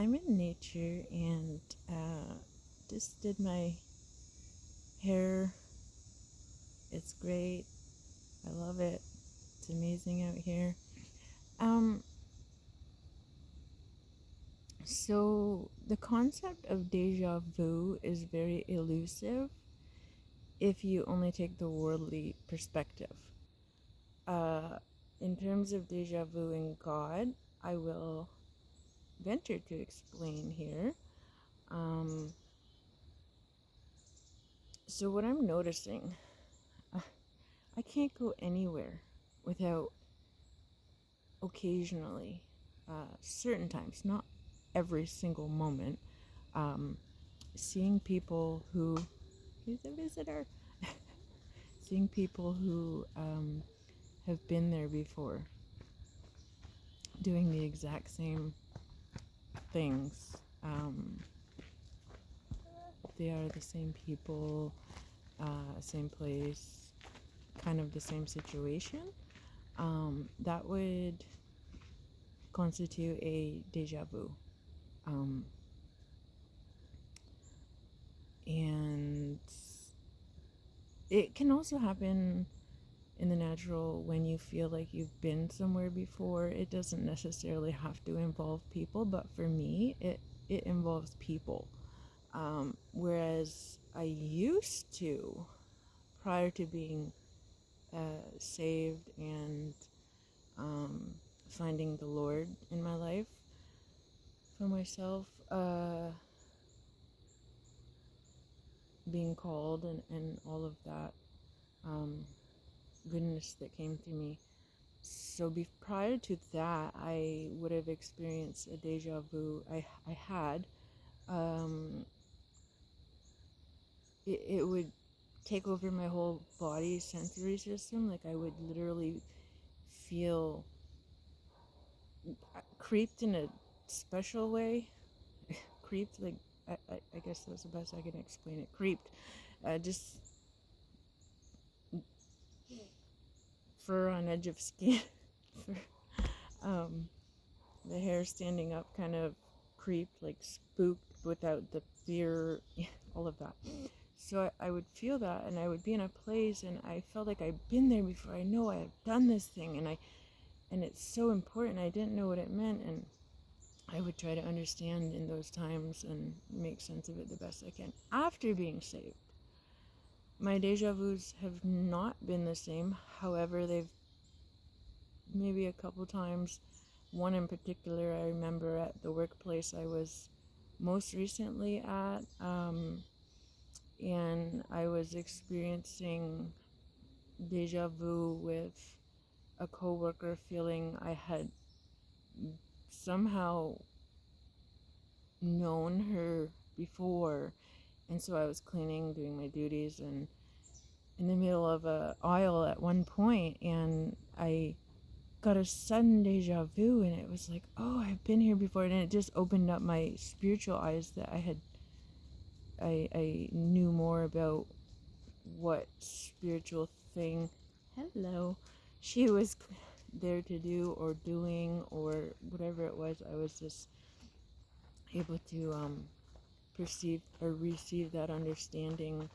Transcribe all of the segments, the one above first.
I'm in nature and just did my hair. It's great. I love it. It's amazing out here. Um, so the concept of deja vu is very elusive if you only take the worldly perspective. In terms of deja vu in God, I will venture to explain here. So what I'm noticing, I can't go anywhere without occasionally, certain times, not every single moment, seeing people who, he's a visitor, seeing people who have been there before, doing the exact same things. They are the same people, same place, kind of the same situation. That would constitute a deja vu. And it can also happen in the natural when you feel like you've been somewhere before. It doesn't necessarily have to involve people, but for me, it involves people. Whereas I used to, prior to being saved and finding the Lord in my life for myself, being called and all of that goodness that came to me. So prior to that, I would have experienced a deja vu. I had. It would take over my whole body sensory system. Like I would literally feel creeped in a special way. Creeped, like I guess that's the best I can explain it. Creeped, just fur on edge of skin. um, the hair standing up, kind of creeped, like spooked, without the fear, all of that. So I would feel that, and I would be in a place, and I felt like I'd been there before. I know I've done this thing, and it's so important. I didn't know what it meant, and I would try to understand in those times and make sense of it the best I can. After being saved, my deja vus have not been the same. However, they've maybe a couple times. One in particular, I remember at the workplace I was most recently at, and I was experiencing deja vu with a coworker, feeling I had somehow known her before. And so I was cleaning, doing my duties, and in the middle of a aisle at one point, and I got a sudden deja vu, and it was like, oh, I've been here before, and it just opened up my spiritual eyes that I knew more about what spiritual thing, hello, she was there to do or doing or whatever it was. I was just able to perceive or receive that understanding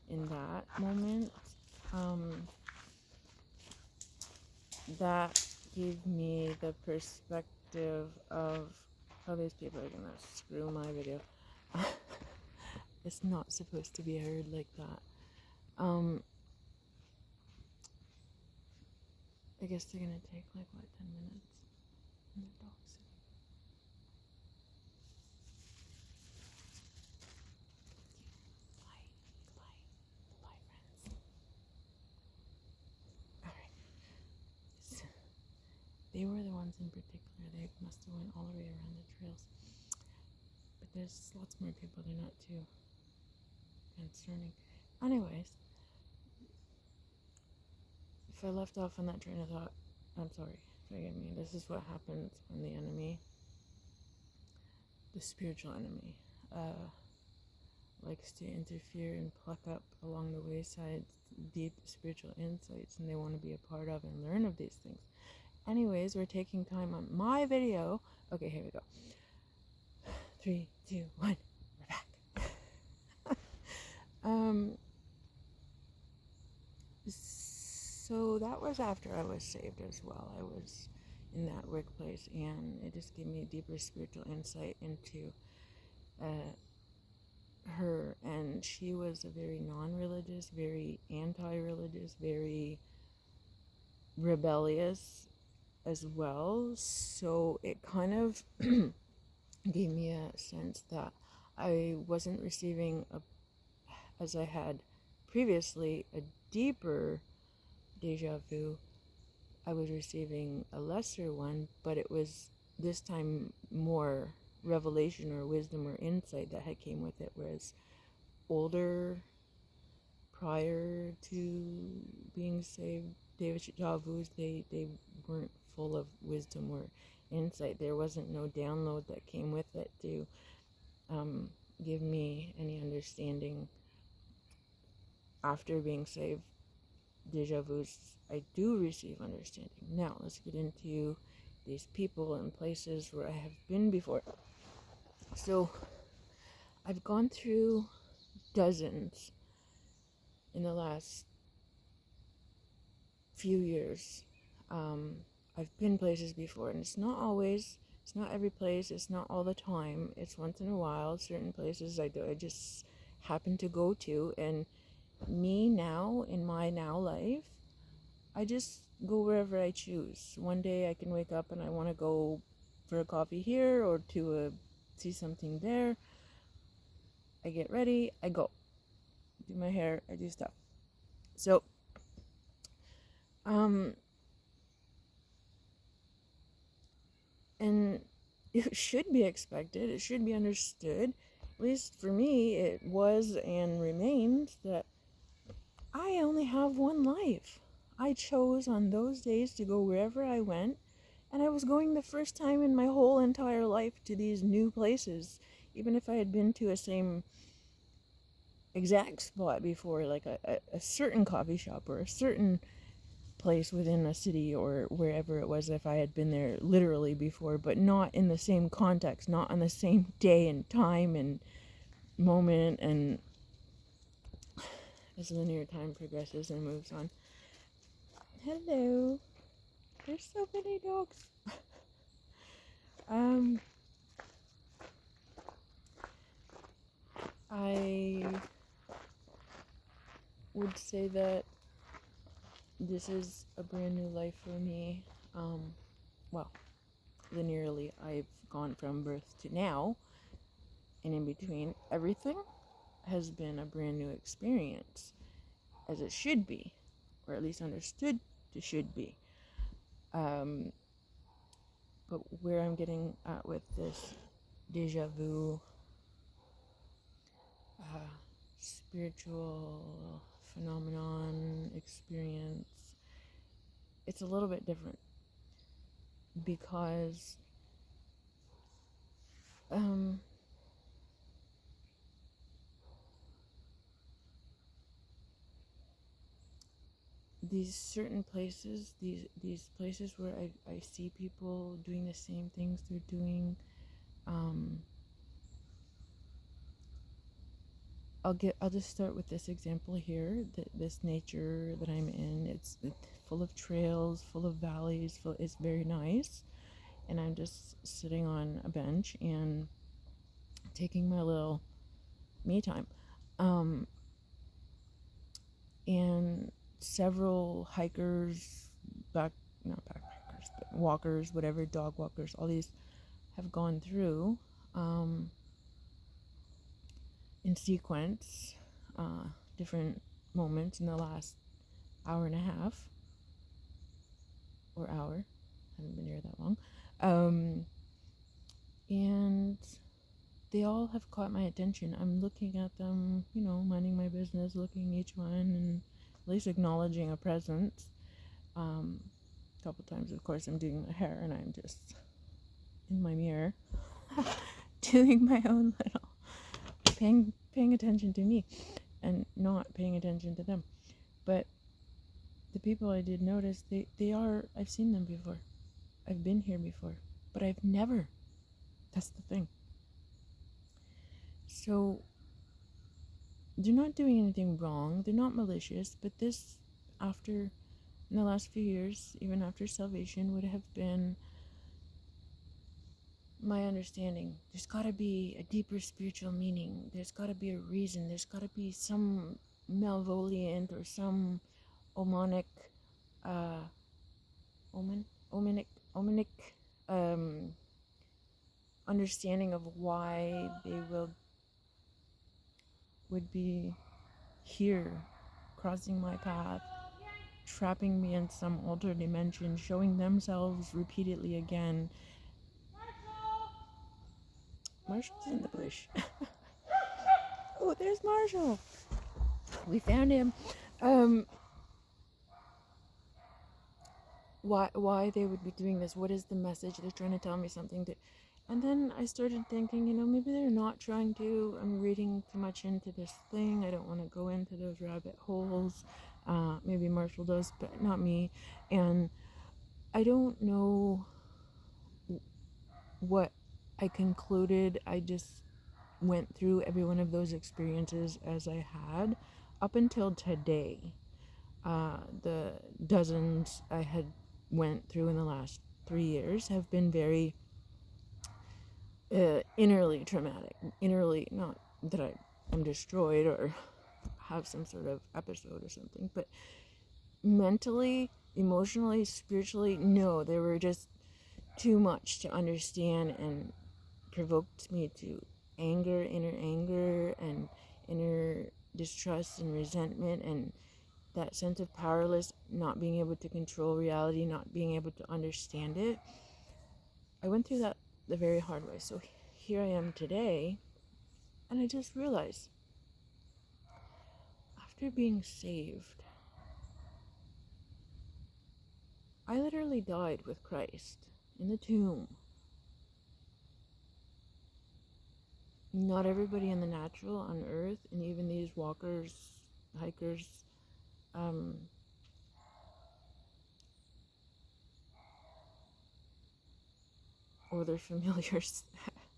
in that moment. That gave me the perspective of how these people are gonna screw my video. It's not supposed to be heard like that. I guess they're gonna take like what, 10 minutes in the dog sitting. Bye, friends. Alright. So, they were the ones in particular. They must have went all the way around the trails. But there's lots more people. They're not too concerning. Anyways, if I left off on that train of thought, I'm sorry. Forgive me. This is what happens when the enemy, the spiritual enemy, likes to interfere and pluck up along the wayside deep spiritual insights, and they want to be a part of and learn of these things. Anyways, we're taking time on my video. Okay, here we go. 3, 2, 1, we're back. um, so that was after I was saved as well. I was in that workplace, and it just gave me a deeper spiritual insight into her. And she was a very non-religious, very anti-religious, very rebellious as well. So it kind of gave me a sense that I wasn't receiving as I had previously, a deeper deja vu. I was receiving a lesser one, but it was this time more revelation or wisdom or insight that had came with it, whereas older, prior to being saved, Dejavus, they weren't full of wisdom or insight. There wasn't no download that came with it to give me any understanding. After being saved, Dejavus, I do receive understanding. Now, let's get into these people and places where I have been before. So, I've gone through dozens in the last few years. I've been places before, and it's not every place, it's not all the time, it's once in a while. Certain places I just happen to go to, and me now, in my now life, I just go wherever I choose. One day I can wake up and I want to go for a coffee here or to see something there. I get ready, I go. Do my hair, I do stuff. So, and it should be expected, it should be understood, at least for me, it was and remains, that I only have one life. I chose on those days to go wherever I went, and I was going the first time in my whole entire life to these new places, even if I had been to a same exact spot before, like a certain coffee shop or a certain place within a city or wherever it was, if I had been there literally before, but not in the same context, not on the same day and time and moment, and as linear time progresses and moves on. Hello. There's so many dogs. I would say that this is a brand new life for me. Well, linearly, I've gone from birth to now, and in between, everything has been a brand new experience, as it should be, or at least understood to should be. But where I'm getting at with this deja vu, spiritual phenomenon experience, it's a little bit different, because these certain places, these places where I see people doing the same things they're doing, I'll just start with this example here, this nature that I'm in. It's full of trails, full of valleys, it's very nice, and I'm just sitting on a bench and taking my little me time, and several hikers, not backpackers, but walkers, whatever, dog walkers, all these have gone through in sequence, different moments in the last hour and a half, or hour, I haven't been here that long, and they all have caught my attention. I'm looking at them, minding my business, looking at each one, and at least acknowledging a presence. A couple times, of course, I'm doing my hair, and I'm just in my mirror doing my own little paying attention to me and not paying attention to them. But the people I did notice, I've seen them before, I've been here before, but I've never, that's the thing, So they're not doing anything wrong, they're not malicious, but this, after, in the last few years, even after salvation, would have been my understanding. There's got to be a deeper spiritual meaning. There's got to be a reason. There's got to be some malevolent or some omonic, uh, ominic, um, understanding of why they would be here, crossing my path, trapping me in some altered dimension, showing themselves repeatedly again. Marshall's in the bush. Oh, there's Marshall. We found him. Why they would be doing this? What is the message? They're trying to tell me something. And then I started thinking, maybe they're not trying to. I'm reading too much into this thing. I don't want to go into those rabbit holes. Maybe Marshall does, but not me. And I don't know what I concluded. I just went through every one of those experiences as I had up until today. The dozens I had went through in the last 3 years have been very innerly traumatic. Innerly, not that I am destroyed or have some sort of episode or something, but mentally, emotionally, spiritually, no, they were just too much to understand and provoked me to inner anger and inner distrust and resentment and that sense of powerless, not being able to control reality, not being able to understand it. I went through that the very hard way. So here I am today, and I just realized, after being saved, I literally died with Christ in the tomb. Not everybody in the natural on earth, and even these walkers, hikers, or their familiars,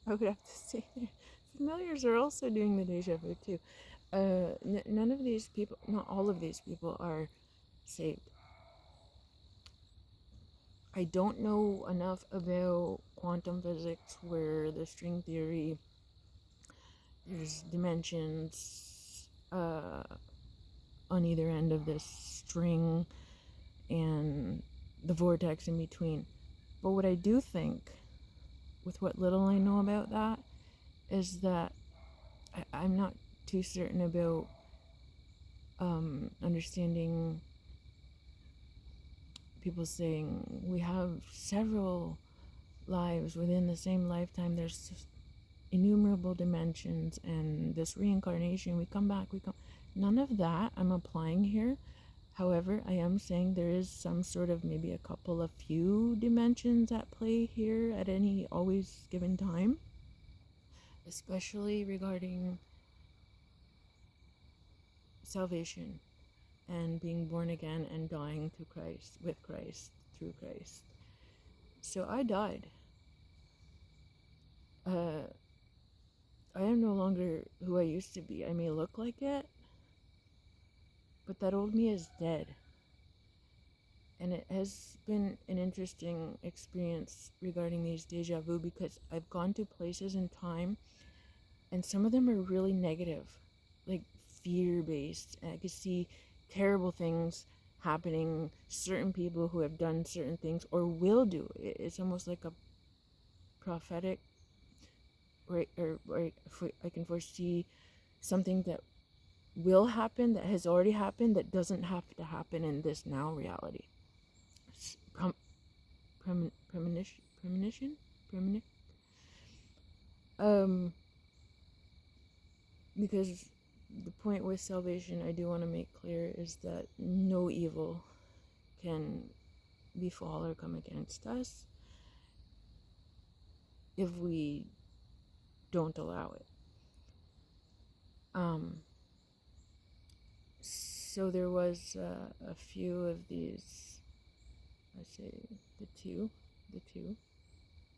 I would have to say their familiars are also doing the Dejavu too. None of these people, not all of these people, are saved. I don't know enough about quantum physics where the string theory, there's dimensions on either end of this string and the vortex in between. But what I do think, with what little I know about that, is that I'm not too certain about understanding people saying we have several lives within the same lifetime. There's innumerable dimensions and this reincarnation, we come back, none of that I'm applying here. However, I am saying there is some sort of maybe a couple of few dimensions at play here at any always given time, especially regarding salvation and being born again and dying to Christ, with Christ, through Christ. So I died. I am no longer who I used to be. I may look like it, but that old me is dead. And it has been an interesting experience regarding these deja vu, because I've gone to places in time and some of them are really negative, like fear-based. I could see terrible things happening, certain people who have done certain things or will do. It's almost like a prophetic, right? Or I can foresee something that will happen, that has already happened, that doesn't have to happen in this now reality. Premonition? Because the point with salvation, I do want to make clear, is that no evil can befall or come against us if we don't allow it. So there was a few of these, I say the two,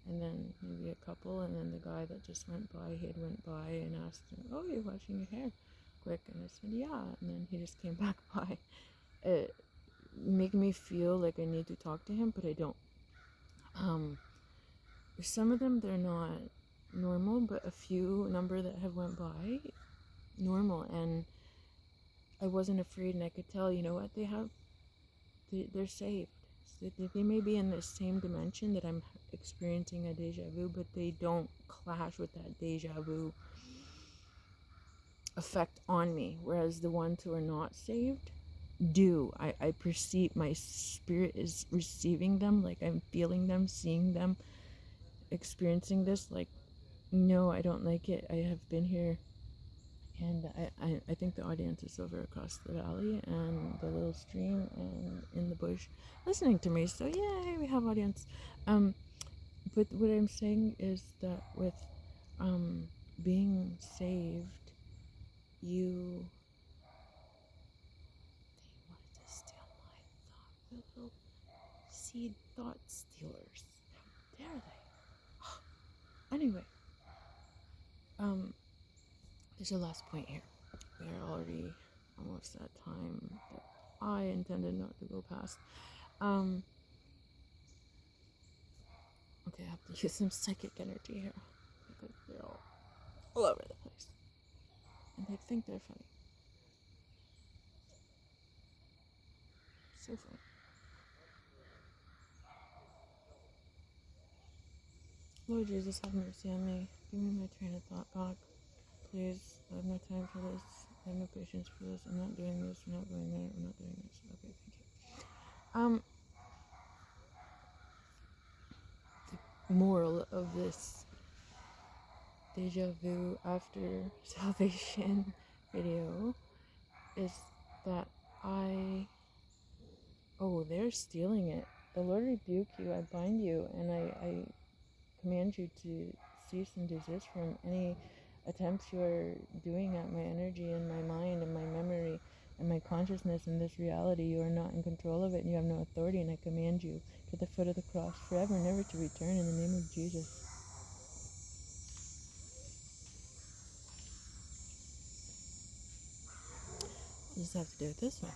and then maybe a couple, and then the guy that just went by, he had went by and asked him, "Oh, you're washing your hair quick?" And I said, "Yeah," and then he just came back by. It making me feel like I need to talk to him, but I don't. Some of them, they're not normal, but a few number that have went by, normal, and I wasn't afraid, and I could tell, you know what, they're saved. So they may be in the same dimension that I'm experiencing a deja vu, but they don't clash with that deja vu effect on me, whereas the ones who are not saved do. I perceive, my spirit is receiving them, like I'm feeling them, seeing them, experiencing this, like, no, I don't like it. I have been here, and I think the audience is over across the valley and the little stream and in the bush listening to me, so yay, we have audience. But what I'm saying is that with being saved, you, they wanted to steal my thought, little seed thought stealers, how dare they. Anyway, there's a last point here. We're already almost at time that I intended not to go past. Okay, I have to use some psychic energy here because they're all over the place, and they think they're funny. So funny. Lord Jesus, have mercy on me. Give me my train of thought back. Please, I have no time for this. I have no patience for this. I'm not doing this. We're not going there. We're not doing this. Okay, thank you. The moral of this deja vu after salvation video is that they're stealing it. The Lord rebuke you. I bind you, and I command you to cease and desist from any attempts you are doing at my energy and my mind and my memory and my consciousness in this reality. You are not in control of it, and you have no authority, and I command you to the foot of the cross forever, never to return, in the name of Jesus. I just have to do it this way.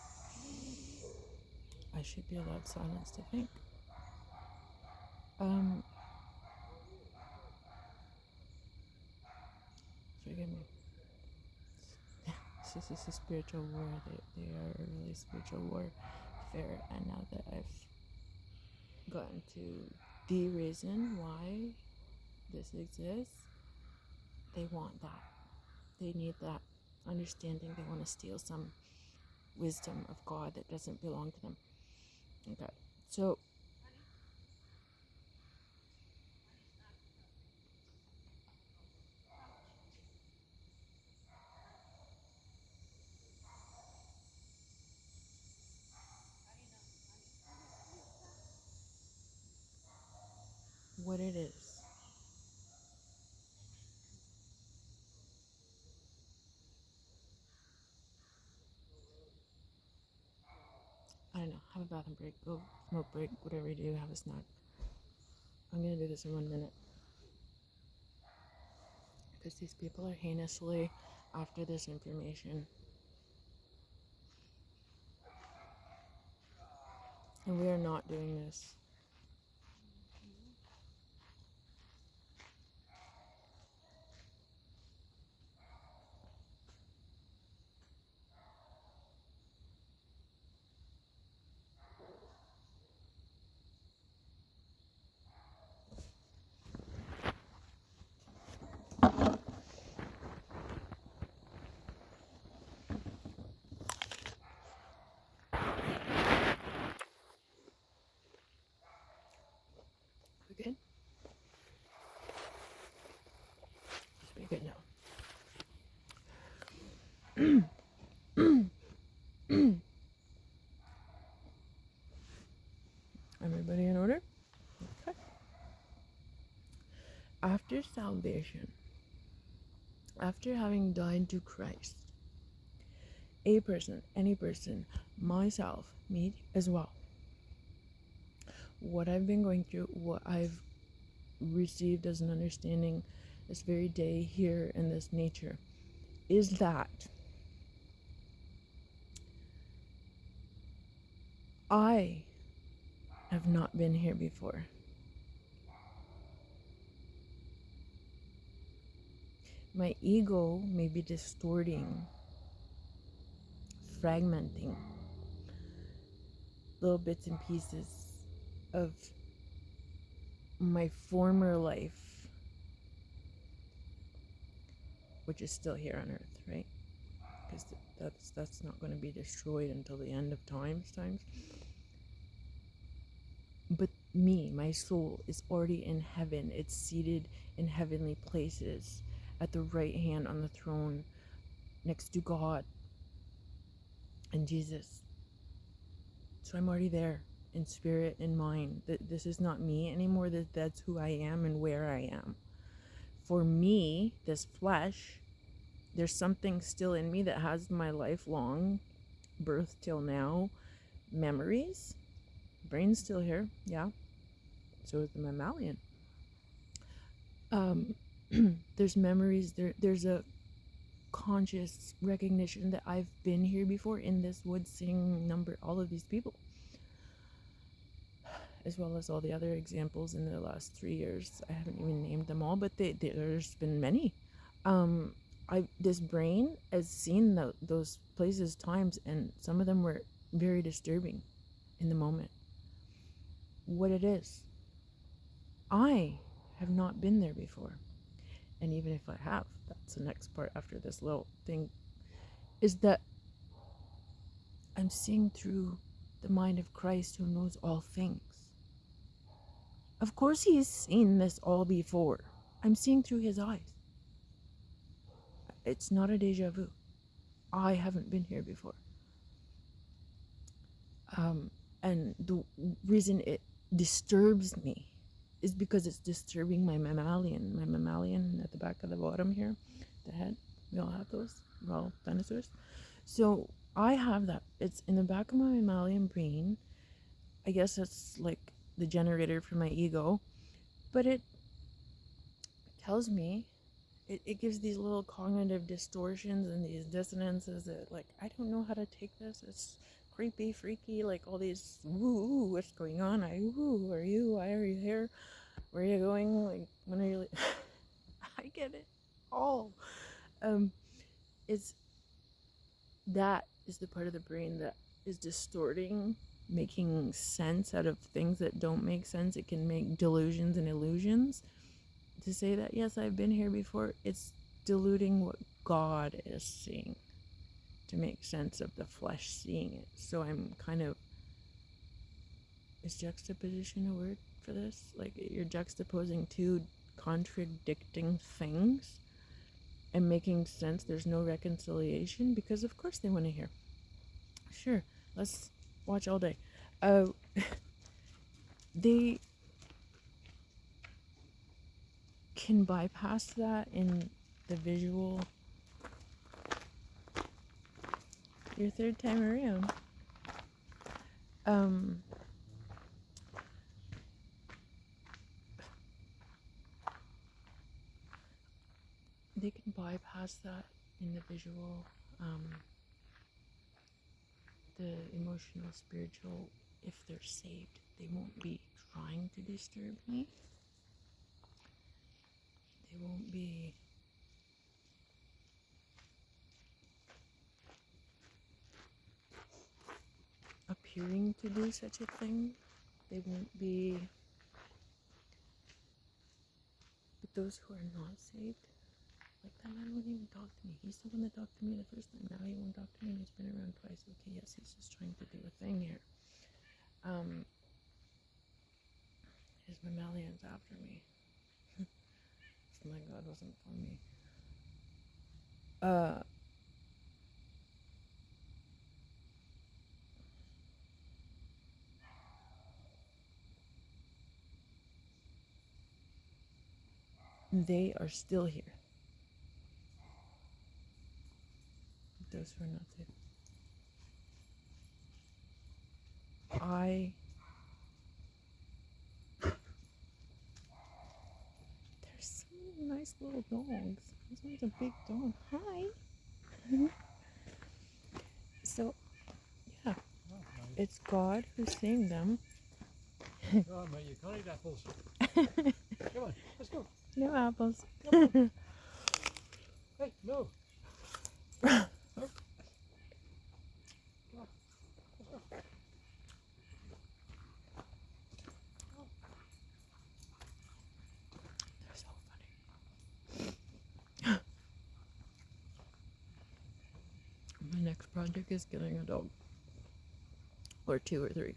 I should be allowed silence to think. Forgive me. This is a spiritual war. They are a really spiritual warfare, and now that I've gotten to the reason why this exists, they want that. They need that understanding. They want to steal some wisdom of God that doesn't belong to them. Okay, so what it is, I don't know, have a bathroom break, go smoke break, whatever you do, have a snack. I'm gonna do this in 1 minute because these people are heinously after this information, and we are not doing this. We good? Should be good now. Everybody in order? Okay. After salvation, after having died to Christ, a person, any person, myself, me as well, what I've been going through, what I've received as an understanding this very day here in this nature is that I have not been here before. My ego may be distorting, fragmenting little bits and pieces of my former life, which is still here on earth, right? Because that's not going to be destroyed until the end of times. But me, my soul, is already in heaven. It's seated in heavenly places at the right hand on the throne next to God and Jesus. So I'm already there in spirit and mind. This is not me anymore. That's who I am and where I am. For me, this flesh, there's something still in me that has my lifelong birth till now memories. Brain's still here, yeah. So is the mammalian. There's memories. There's a conscious recognition that I've been here before in this wood, seeing all of these people, as well as all the other examples in the last 3 years. I haven't even named them all, but there's been many. This brain has seen those places times, and some of them were very disturbing in the moment. What it is, I have not been there before. And even if I have, that's the next part after this little thing, is that I'm seeing through the mind of Christ who knows all things. Of course he's seen this all before. I'm seeing through his eyes. It's not a deja vu. I haven't been here before. And the reason it disturbs me is because it's disturbing my mammalian at the back of the bottom here, the head. We all have those. We're all dinosaurs. So I have that. It's in the back of my mammalian brain. I guess that's like the generator for my ego. But it tells me, it gives these little cognitive distortions and these dissonances that, like, I don't know how to take this. It's creepy, freaky, like all these, woo, what's going on? Who are you? Why are you here? Where are you going? Like, when are you? I get it all. That is the part of the brain that is distorting, making sense out of things that don't make sense. It can make delusions and illusions. To say that, yes, I've been here before, it's diluting what God is seeing to make sense of the flesh seeing it. So I'm kind of, is juxtaposition a word for this? Like, you're juxtaposing two contradicting things and making sense. There's no reconciliation, because of course they want to hear. Sure, let's watch all day. They can bypass that in the visual. Your third time around. They can bypass that in the visual, the emotional, spiritual. If they're saved, they won't be trying to disturb me. They won't be appearing to do such a thing. They won't be. But those who are not saved, like, that man wouldn't even talk to me. He's the one that talked to me the first time. Now he won't talk to me, and he's been around twice. Okay, yes, he's just trying to do a thing here. His mammalian's after me. If my God wasn't for me. They are still here. Those who are not saved. these little dogs. This one's a big dog. Hi. So, yeah, it's God who's seeing them. Oh, mate, you can't eat apples. Come on, let's go. No apples. Hey, no. They're so funny. My next project is getting a dog. Or 2 or 3.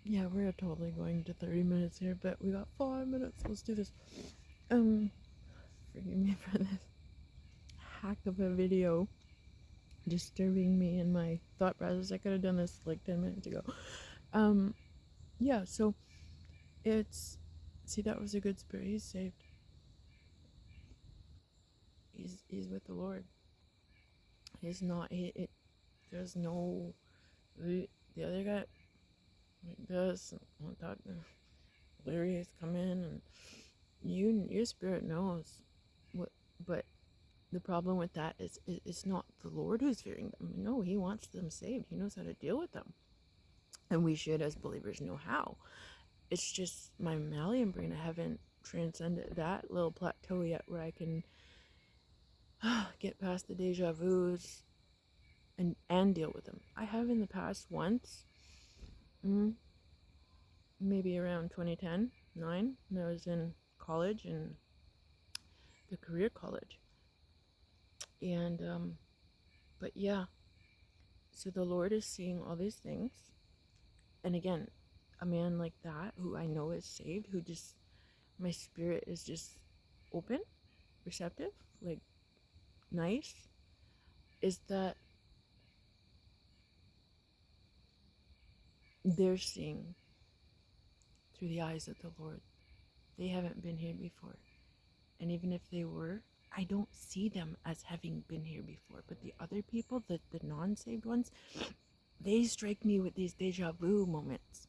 Yeah, we're totally going to 30 minutes here, but we got 5 minutes. Let's do this. Forgive me for this hack of a video disturbing me in my thought process. I could have done this like 10 minutes ago. Yeah, so it's, see, that was a good spirit. He's saved. He's with the Lord. He's not, there's no, the other guy, like this, won't talk to Larry has come in, and your spirit knows what, but the problem with that is it's not the Lord who's fearing them. No, he wants them saved. He knows how to deal with them, and we should, as believers, know how. It's just my mammalian brain, I haven't transcended that little plateau yet where I can get past the Dejavus and deal with them. I have in the past once, maybe around 2010, 9, when I was in college, in the career college. And, but yeah, so the Lord is seeing all these things. And again, a man like that, who I know is saved, who just, my spirit is just open, receptive, like nice, is that they're seeing through the eyes of the Lord. They haven't been here before. And even if they were, I don't see them as having been here before. But the other people, the non-saved ones, they strike me with these Dejavu moments.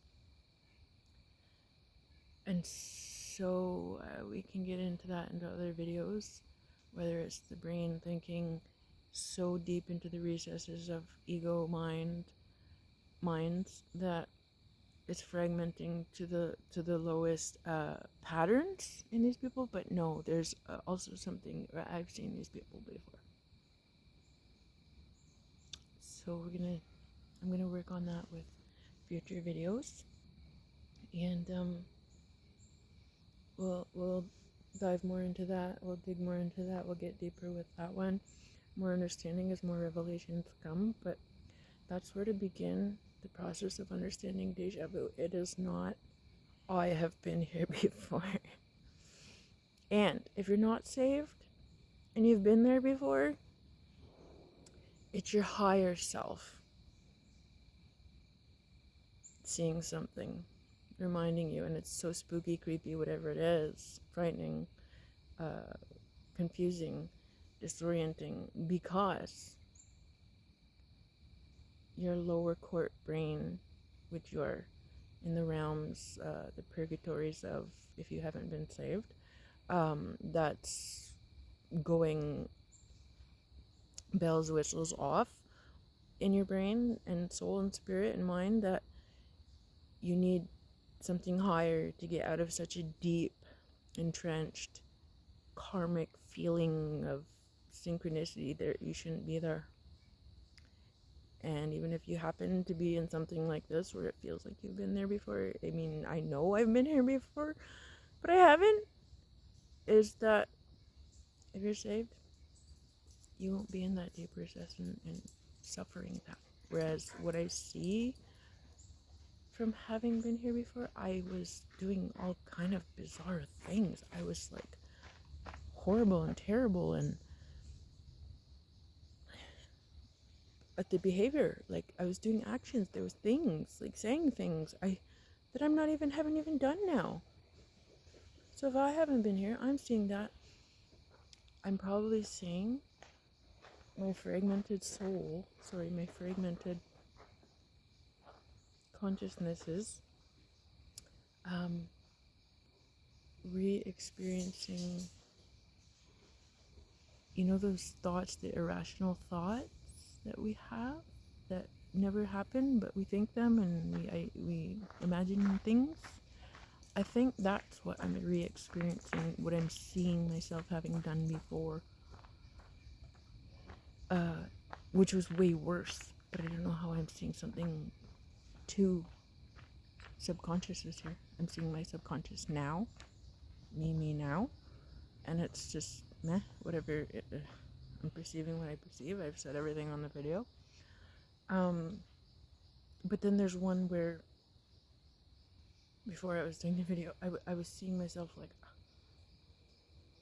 And so we can get into that into other videos, whether it's the brain thinking so deep into the recesses of ego minds that it's fragmenting to the lowest patterns in these people. But no, there's also something, I've seen these people before. So I'm gonna work on that with future videos, and we'll dive more into that. We'll dig more into that. We'll get deeper with that one. More understanding as more revelations come, but that's where to begin the process of understanding deja vu. It is not, I have been here before. And if you're not saved and you've been there before, it's your higher self seeing something, reminding you, and it's so spooky, creepy, whatever it is, frightening, confusing, disorienting, because your lower court brain, which you're in the realms, the purgatories of, if you haven't been saved, that's going bells, whistles off in your brain and soul and spirit and mind, that you need something higher to get out of such a deep, entrenched, karmic feeling of synchronicity that you shouldn't be there. And even if you happen to be in something like this where it feels like you've been there before, I mean, I know I've been here before, but I haven't, is that if you're saved, you won't be in that deep recession and suffering that. Whereas what I see from having been here before, I was doing all kind of bizarre things. I was like horrible and terrible, and at the behavior, like I was doing actions, there was things, like saying things that I'm not even, haven't even done now. So if I haven't been here, I'm seeing that. I'm probably seeing my fragmented soul, my fragmented consciousnesses re-experiencing, those thoughts, the irrational thoughts that we have that never happen, but we think them and we imagine things. I think that's what I'm re-experiencing, what I'm seeing myself having done before, which was way worse. But I don't know how I'm seeing something too subconscious is here. I'm seeing my subconscious now, me now, and it's just meh, whatever. I'm perceiving what I perceive. I've said everything on the video. But then there's one where, before I was doing the video, I was seeing myself like,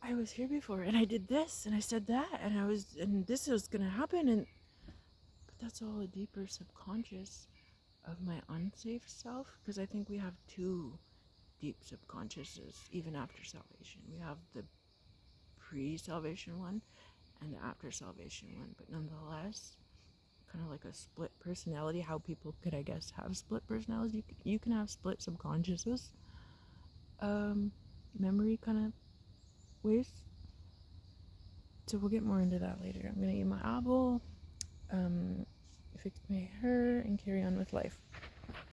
I was here before, and I did this, and I said that, and this was gonna happen, but that's all a deeper subconscious of my unsafe self, because I think we have two deep subconsciouses, even after salvation. We have the pre-salvation one and the after salvation one, but nonetheless, kind of like a split personality, how people could, I guess, have split personalities. You can have split subconsciouses, memory kind of ways. So we'll get more into that later. I'm gonna eat my apple, fix my hair, and carry on with life.